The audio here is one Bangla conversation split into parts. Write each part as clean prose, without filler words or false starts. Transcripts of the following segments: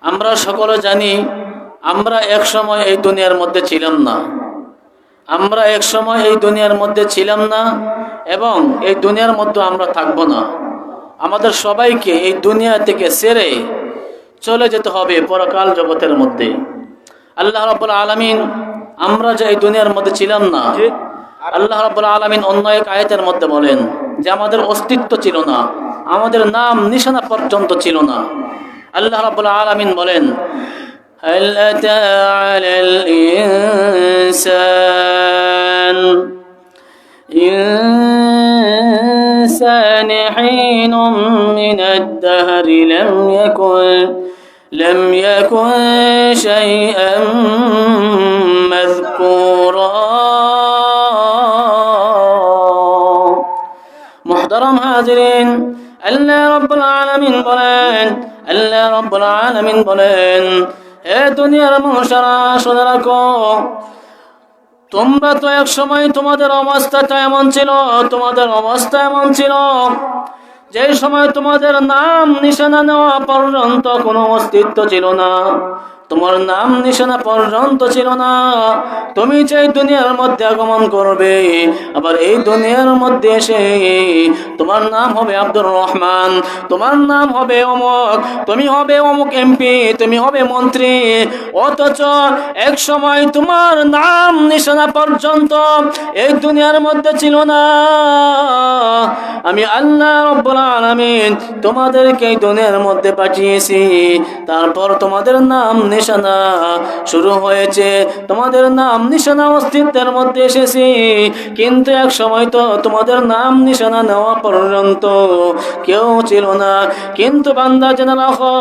আমরা সকলে জানি আমরা এক সময় এই দুনিয়ার মধ্যে ছিলাম না। আমরা এক সময় এই দুনিয়ার মধ্যে ছিলাম না এবং এই দুনিয়ার মধ্যে আমরা থাকব না। আমাদের সবাইকে এই দুনিয়া থেকে ছেড়ে চলে যেতে হবে পরকাল জগতের মধ্যে। আল্লাহ রাব্বুল আলামিন আমরা যে এই দুনিয়ার মধ্যে ছিলাম না, আল্লাহ রাব্বুল আলামিন অন্য এক আয়াতের মধ্যে বলেন যে আমাদের অস্তিত্ব ছিল না, আমাদের নাম নিশানা পর্যন্ত ছিল না। আল্লাহ রাব্বুল আলামিন বলেন هل أتى على الإنسان حين من الدهر لم يكن شيئا مذكورا। محترم হাজিরিন, আল্লাহ রাব্বুল আলামিন বলেন হে দুনিয়ার মানুষেরা শুনে রাখো, তোমরা তো এক সময় তোমাদের অবস্থাটা এমন ছিল যে সময় তোমাদের নাম নিশানা নেওয়া পর্যন্ত কোনো অস্তিত্ব ছিল না, তোমার নাম নিশানা পর্যন্ত ছিল না। তুমি যে দুনিয়ার মধ্যে আগমন করবে, আবার এই দুনিয়ার মধ্যে এসে তোমার নাম হবে আব্দুর রহমান, তোমার নাম হবে অমুক, তুমি হবে অমুক এমপি, তুমি হবে মন্ত্রী, অথচ এক সময় তোমার নাম নিশানা পর্যন্ত এই দুনিয়ার মধ্যে ছিল না। আমি আল্লাহ রাব্বুল আলামিন তোমাদেরকে এই দুনিয়ার মধ্যে পাঠিয়েছি, তারপর তোমাদের নাম নিশানা শুরু হয়েছে, তোমাদের নাম নিশানা অস্তিত্বের মধ্যে এসেছি, কিন্তু এক সময় তো তোমাদের নাম নিশানা নেওয়া পর্যন্ত কেউ ছিল না। কিন্তু বান্দা জেনে রাখো,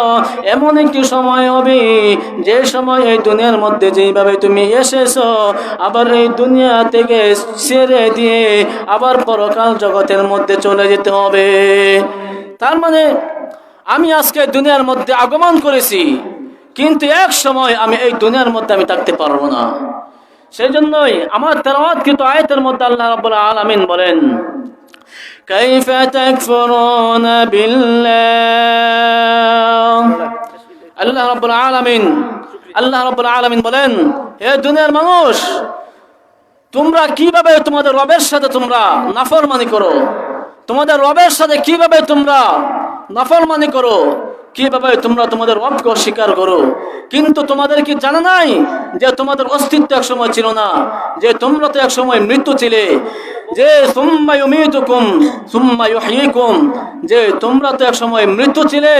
এমন একটি সময় হবে যে সময় এই দুনিয়ার মধ্যে যেইভাবে তুমি এসেছো, আবার এই দুনিয়া থেকে ছেড়ে দিয়ে আবার পরকাল জগতের মধ্যে চলে যেতে হবে। তার মানে আমি আজকে দুনিয়ার মধ্যে আগমন করেছি, কিন্তু এক সময় আমি এই দুনিয়ার মধ্যে আমি থাকতে পারবো না। সেই জন্যই আমার তেলাওয়াতকৃত আয়াতের মধ্যে আল্লাহ রাব্বুল আলামিন বলেন কাইফা তাকফুরুনা বিল্লাহ। আল্লাহ রাব্বুল আলামিন বলেন হে দুনিয়ার মানুষ, তোমরা কিভাবে তোমাদের রবের সাথে তোমরা নাফরমানি করো, তোমাদের রবের সাথে কিভাবে তোমরা নাফরমানি করো, কিভাবে তোমরা তোমাদের রবকে অস্বীকার করো। কিন্তু তোমাদের কি জানা নাই যে তোমাদের অস্তিত্ব এক সময় ছিল না, যে তোমরা তো এক সময় মৃত্যু ছিলে, যে সুম্মা ইউমীতুকুম সুম্মা ইউহয়ীকুম, যে তোমরা তো এক সময় মৃত্যু ছিলে,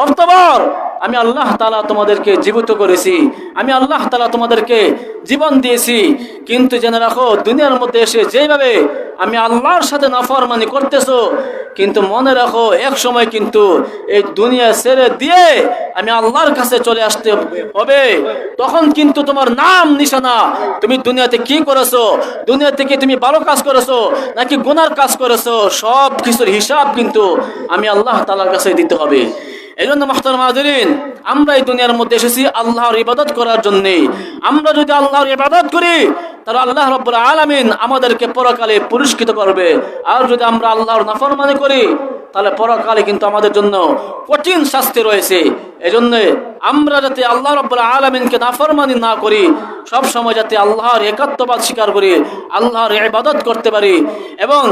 অতঃপর আমি আল্লাহ তাআলা তোমাদেরকে জীবিত করেছি, আমি আল্লাহ তাআলা তোমাদেরকে জীবন দিয়েছি। কিন্তু জেনে রাখো, দুনিয়ার মধ্যে এসে যেভাবে আমি আল্লাহর সাথে নাফরমানি করতেছো, কিন্তু মনে রাখো এক সময় কিন্তু এই দুনিয়া ছেড়ে দিয়ে আমি আল্লাহর কাছে চলে আসতে হবে। তখন কিন্তু তোমার নাম নিশানা, তুমি দুনিয়াতে কি করেছো, দুনিয়া থেকে তুমি ভালো কাজ করেছো নাকি গুনার কাজ করেছো, সব কিছুর হিসাব কিন্তু আমি আল্লাহ তাআলার কাছে দিতে হবে। এই জন্য মুহতারাম হাজিরিন, আমরা এই দুনিয়ার মধ্যে এসেছি আল্লাহর ইবাদত করার জন্য। আমরা যদি আল্লাহর ইবাদত করি, তাহলে আল্লাহ রাব্বুল আলামিন আমাদেরকে পরকালে পুরস্কৃত করবে। আর যদি আমরা আল্লাহর নাফরমানি করি, তাহলে পরকালে কিন্তু আমাদের জন্য কঠিন শাস্তি রয়েছে। এজন্য আমরা যাতে আল্লাহ রাব্বুল আলামিনকে নাফরমানি না করি, সব সময় যাতে আল্লাহর একাত্মবাদ স্বীকার করি, আল্লাহর ইবাদত করতে পারি এবং